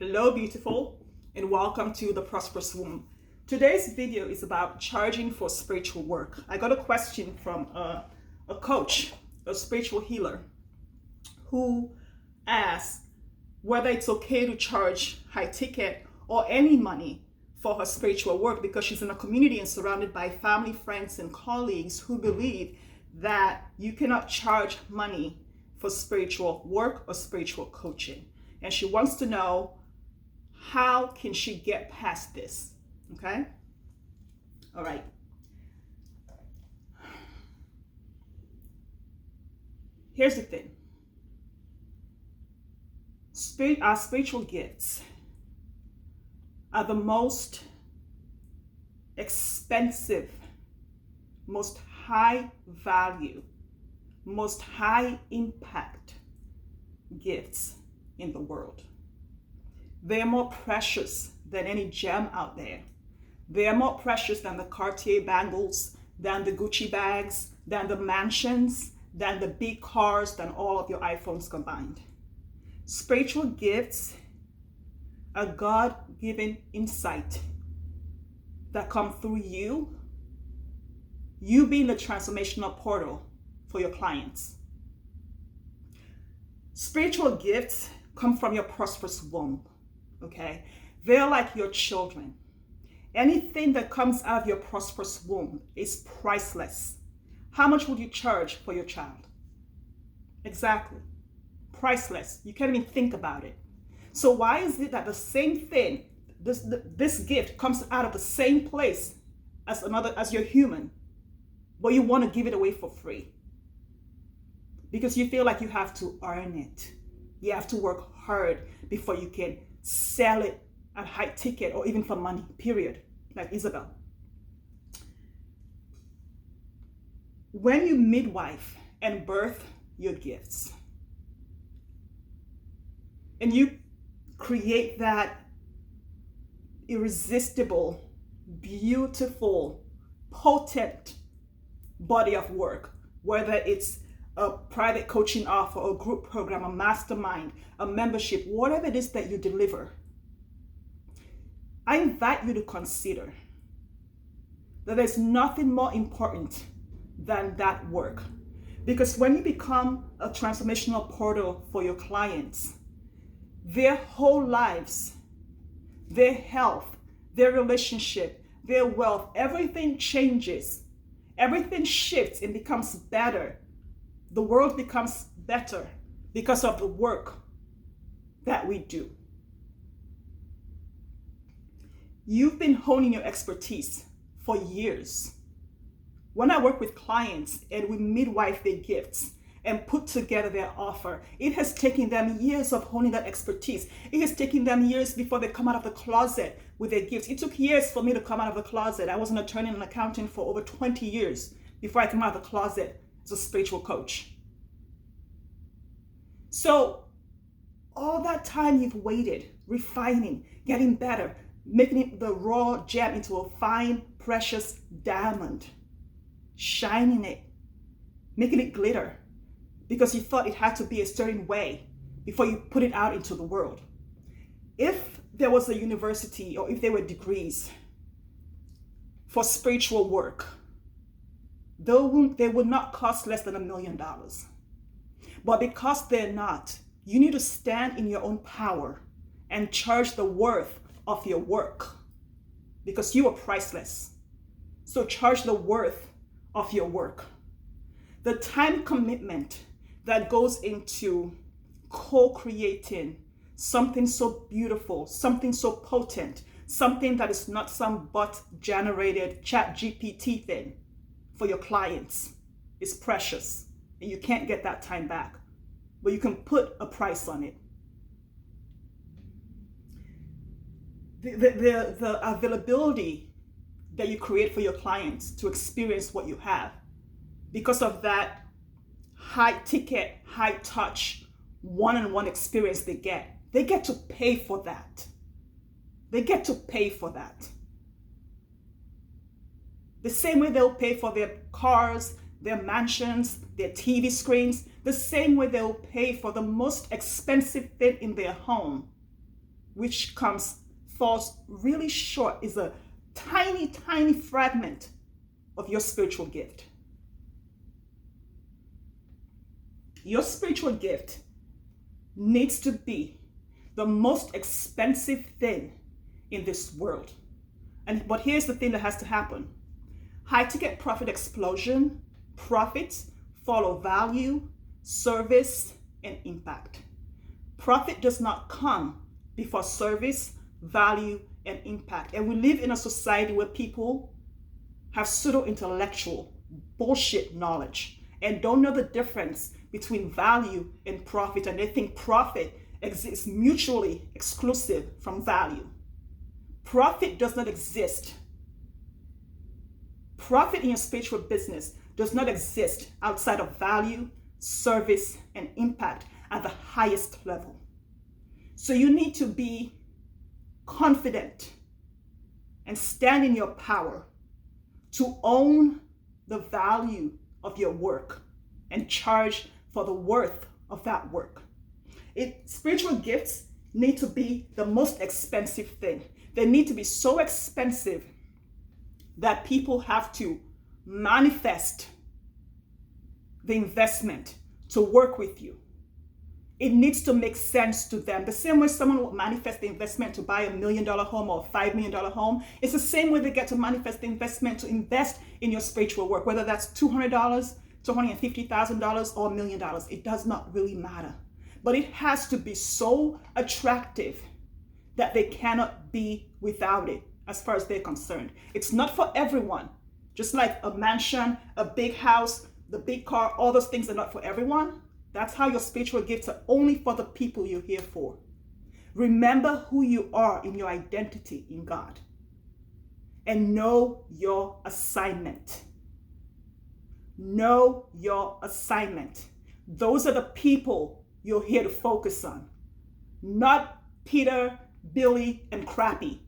Hello, beautiful, and welcome to the Prosperous Womb. Today's video is about charging for spiritual work. I got a question from a coach, a spiritual healer, who asked whether it's okay to charge high ticket or any money for her spiritual work because she's in a community and surrounded by family, friends, and colleagues who believe that you cannot charge money for spiritual work or spiritual coaching. And she wants to know, how can she get past this? Okay? All right. Here's the thing. Our spiritual gifts are the most expensive, most high value, most high impact gifts in the world. They are more precious than any gem out there. They are more precious than the Cartier bangles, than the Gucci bags, than the mansions, than the big cars, than all of your iPhones combined. Spiritual gifts are God-given insight that come through you being the transformational portal for your clients. Spiritual gifts come from your prosperous womb. Okay, they're like your children. Anything that comes out of your prosperous womb is priceless. How much would you charge for your child? Exactly. Priceless. You can't even think about it. So why is it that the same thing, this gift comes out of the same place as your human, but you want to give it away for free? Because you feel like you have to earn it. You have to work hard before you can sell it at high ticket or even for money, period, like Isabel. When you midwife and birth your gifts, and you create that irresistible, beautiful, potent body of work, whether it's a private coaching offer, a group program, a mastermind, a membership, whatever it is that you deliver, I invite you to consider that there's nothing more important than that work. Because when you become a transformational portal for your clients, their whole lives, their health, their relationship, their wealth, everything changes. Everything shifts and becomes better. The world becomes better because of the work that we do. You've been honing your expertise for years. When I work with clients and we midwife their gifts and put together their offer, it has taken them years of honing that expertise. It has taken them years before they come out of the closet with their gifts. It took years for me to come out of the closet. I was an attorney and an accountant for over 20 years before I came out of the closet as a spiritual coach. So all that time you've waited, refining, getting better, making it the raw gem into a fine, precious diamond, shining it, making it glitter, because you thought it had to be a certain way before you put it out into the world. If there was a university or if there were degrees for spiritual work, they would not cost less than $1 million. But because they're not, you need to stand in your own power and charge the worth of your work, because you are priceless. So charge the worth of your work. The time commitment that goes into co-creating something so beautiful, something so potent, something that is not some bot-generated chat GPT thing for your clients is precious. And you can't get that time back, but you can put a price on it. The availability that you create for your clients to experience what you have, because of that high ticket, high touch, one-on-one experience they get to pay for that. They get to pay for that. The same way they'll pay for their cars, their mansions, their TV screens, the same way they'll pay for the most expensive thing in their home. which falls really short, is a tiny, tiny fragment of your spiritual gift. Your spiritual gift needs to be the most expensive thing in this world. But here's the thing that has to happen. High ticket profit explosion, profits follow value, service, and impact. Profit does not come before service, value, and impact. And we live in a society where people have pseudo-intellectual bullshit knowledge and don't know the difference between value and profit, and they think profit exists mutually exclusive from value. Profit does not exist. Profit in your spiritual business does not exist outside of value, service, and impact at the highest level. So you need to be confident and stand in your power to own the value of your work and charge for the worth of that work. Spiritual gifts need to be the most expensive thing. They need to be so expensive that people have to manifest the investment to work with you. It needs to make sense to them. The same way someone will manifest the investment to buy $1 million home or a $5 million home, it's the same way they get to manifest the investment to invest in your spiritual work, whether that's $200, $250,000, or $1 million. It does not really matter. But it has to be so attractive that they cannot be without it as far as they're concerned. It's not for everyone. Just like a mansion, a big house, the big car, all those things are not for everyone. That's how your spiritual gifts are only for the people you're here for. Remember who you are in your identity in God. And know your assignment. Know your assignment. Those are the people you're here to focus on. Not Peter, Billy, and Crappy.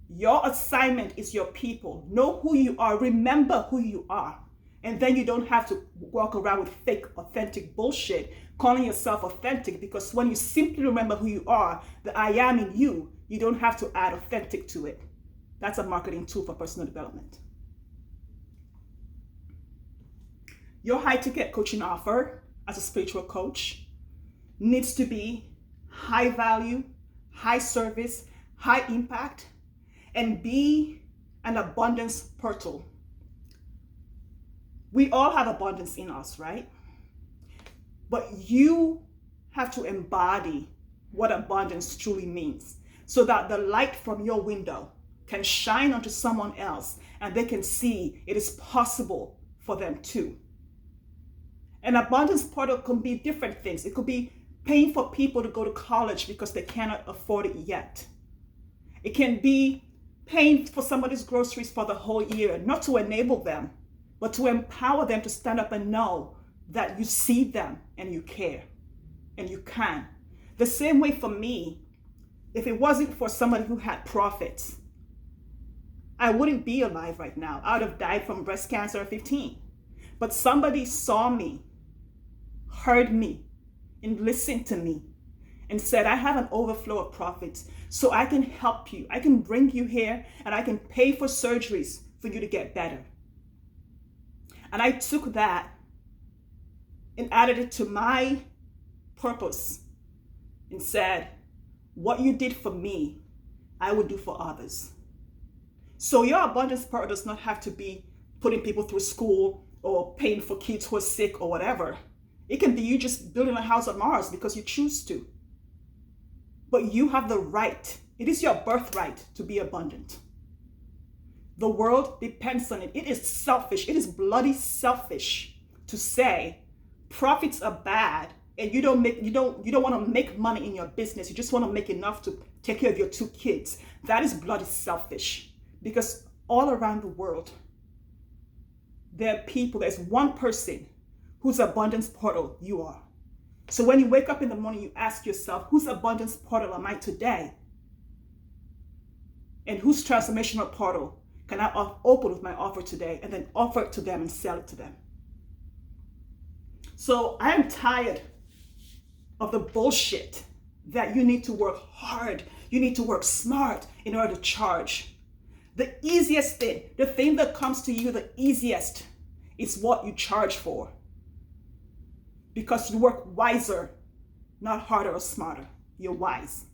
Your assignment is your people. Know who you are. Remember who you are. And then you don't have to walk around with fake, authentic bullshit, calling yourself authentic, because when you simply remember who you are, the I am in you, you don't have to add authentic to it. That's a marketing tool for personal development. Your high ticket coaching offer as a spiritual coach needs to be high value, high service, high impact, and be an abundance portal. We all have abundance in us, right? But you have to embody what abundance truly means so that the light from your window can shine onto someone else and they can see it is possible for them too. An abundance portal can be different things. It could be paying for people to go to college because they cannot afford it yet. It can be paying for somebody's groceries for the whole year, not to enable them, but to empower them to stand up and know that you see them and you care and you can. The same way for me, if it wasn't for somebody who had profits, I wouldn't be alive right now. I would have died from breast cancer at 15. But somebody saw me, heard me, and listened to me and said, I have an overflow of profits, so I can help you. I can bring you here and I can pay for surgeries for you to get better. And I took that and added it to my purpose and said, what you did for me, I would do for others. So your abundance part does not have to be putting people through school or paying for kids who are sick or whatever. It can be you just building a house on Mars because you choose to. But you have the right. It is your birthright to be abundant. The world depends on it. It is selfish. It is bloody selfish to say profits are bad and you don't want to make money in your business. You just want to make enough to take care of your 2 kids. That is bloody selfish, because all around the world there are people. There's one person whose abundance portal you are. So when you wake up in the morning, you ask yourself, whose abundance portal am I today? And whose transformational portal can I open with my offer today, and then offer it to them and sell it to them? So I am tired of the bullshit that you need to work hard, you need to work smart in order to charge. The easiest thing, the thing that comes to you the easiest, is what you charge for. Because you work wiser, not harder or smarter. You're wise.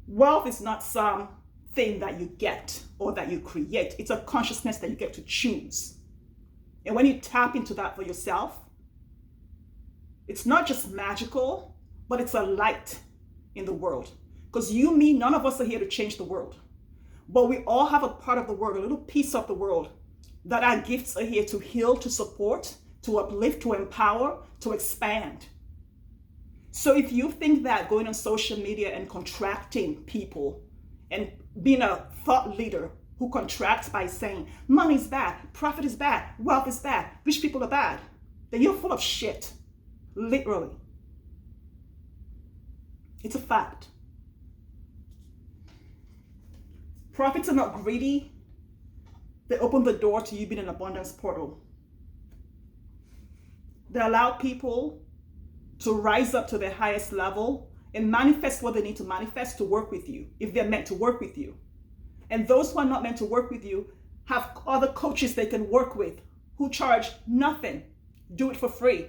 Wealth is not some thing that you get or that you create. It's a consciousness that you get to choose. And when you tap into that for yourself, it's not just magical, but it's a light in the world. Because you, me, none of us are here to change the world. But we all have a part of the world, a little piece of the world, that our gifts are here to heal, to support, to uplift, to empower, to expand. So if you think that going on social media and contracting people and being a thought leader who contracts by saying money is bad, profit is bad, wealth is bad, rich people are bad, then you're full of shit. Literally. It's a fact. Prophets are not greedy. They open the door to you being an abundance portal. They allow people to rise up to their highest level and manifest what they need to manifest to work with you, if they're meant to work with you. And those who are not meant to work with you have other coaches they can work with who charge nothing. Do it for free.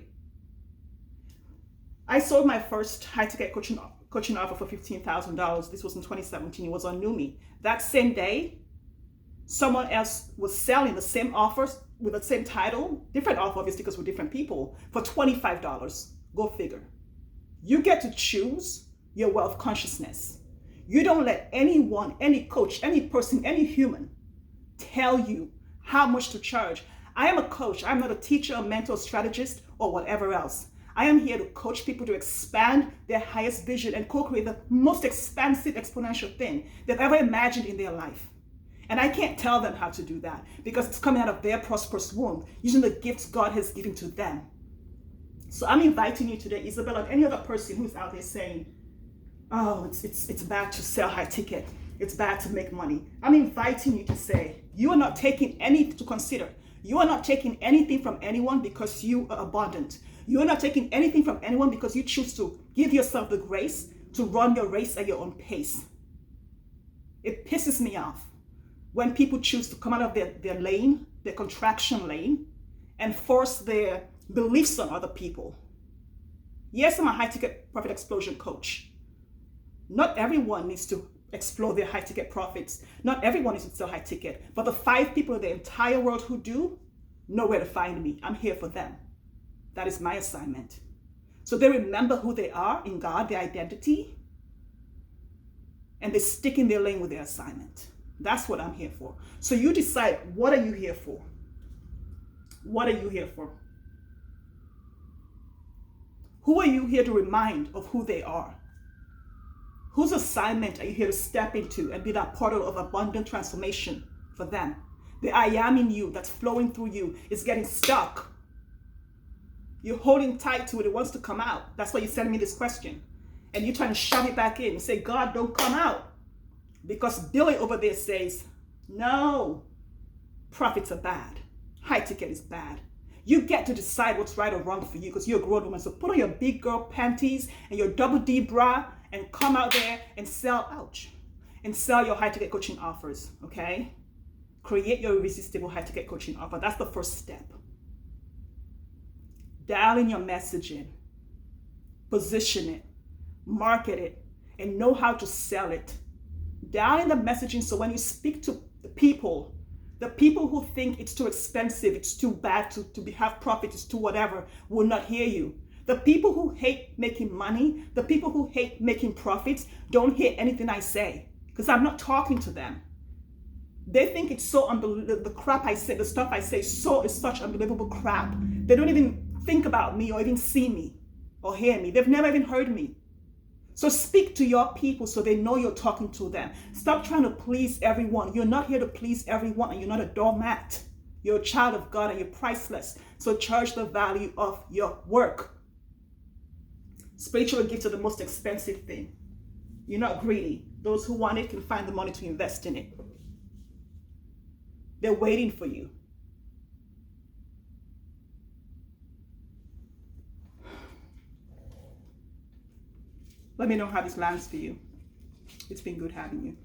I sold my first high-ticket coaching offer for $15,000. This was in 2017. It was on Numi. That same day, someone else was selling the same offers with the same title, different offer obviously because we're different people, for $25. Go figure. You get to choose your wealth consciousness. You don't let anyone, any coach, any person, any human tell you how much to charge. I am a coach. I'm not a teacher, a mentor, strategist, or whatever else. I am here to coach people to expand their highest vision and co-create the most expansive exponential thing they've ever imagined in their life. And I can't tell them how to do that because it's coming out of their prosperous womb, using the gifts God has given to them. So I'm inviting you today, Isabella, and any other person who's out there saying, oh, it's bad to sell high ticket. It's bad to make money. I'm inviting you to say, you are not taking anything to consider. You are not taking anything from anyone because you are abundant. You are not taking anything from anyone because you choose to give yourself the grace to run your race at your own pace. It pisses me off when people choose to come out of their lane, their contraction lane, and force their beliefs on other people. Yes, I'm a high-ticket profit explosion coach. Not everyone needs to explore their high-ticket profits. Not everyone needs to sell high-ticket. But the 5 people in the entire world who do, know where to find me. I'm here for them. That is my assignment. So they remember who they are in God, their identity, and they stick in their lane with their assignment. That's what I'm here for. So you decide, what are you here for? What are you here for? Who are you here to remind of who they are? Whose assignment are you here to step into and be that portal of abundant transformation for them? The I am in you that's flowing through you is getting stuck. You're holding tight to it. It wants to come out. That's why you're sending me this question. And you're trying to shove it back in and say, God, don't come out. Because Billy over there says, no, profits are bad. High ticket is bad. You get to decide what's right or wrong for you because you're a grown woman. So put on your big girl panties and your double D bra and come out there and sell, and sell your high ticket coaching offers, okay? Create your irresistible high ticket coaching offer. That's the first step. Dial in your messaging, position it, market it, and know how to sell it. Dial in the messaging so when you speak to the people who think it's too expensive, it's too bad to have profit, it's too whatever, will not hear you. The people who hate making money, the people who hate making profits, don't hear anything I say because I'm not talking to them. They think it's so unbelievable. The crap I say, the stuff I say, is such unbelievable crap. They don't even think about me or even see me or hear me. They've never even heard me. So speak to your people so they know you're talking to them. Stop trying to please everyone. You're not here to please everyone and you're not a doormat. You're a child of God and you're priceless. So charge the value of your work. Spiritual gifts are the most expensive thing. You're not greedy. Those who want it can find the money to invest in it. They're waiting for you. Let me know how this lands for you. It's been good having you.